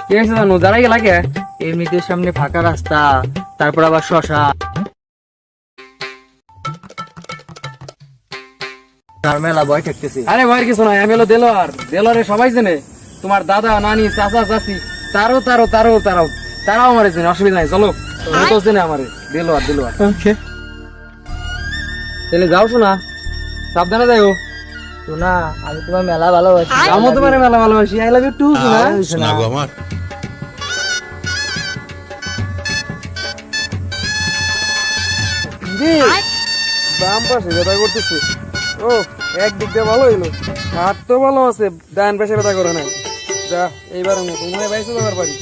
কি হয়েছে জানো দাঁড়াই গেলা কে? এমনিতে সামনে ফাঁকা রাস্তা, তারপর আবার শশা, তার মেলা ভয় ঠেকতেছি। আরে ভয়ের কিছু নাই, আমি হলো দেলোয়ার। দেলোয়ারে সবাই চেনে, তোমার দাদা নানি চাচা চাচি তারাও আমারে চেনে, অসুবিধা নাই। চলো, ও তো চেনে আমারে। দেলোয়ার দেলোয়ার। ওকে, তাহলে যাও শোনা, সাবধানে যাইও। শোনা আমি তোমার মেলা ভালোবাসি। আমিও তোমার মেলা ভালোবাসি। আই লাভ ইউ টু শোনা। শোনা গো আমার। বাম পাশে ব্যথা করতেছে। ও, একদিক দিয়ে ভালো হইলো, হাত তো ভালো আছে, ডান পাশে ব্যথা করে নাই। যা, এইবার মনে হয় বাইসে যাবার পারি।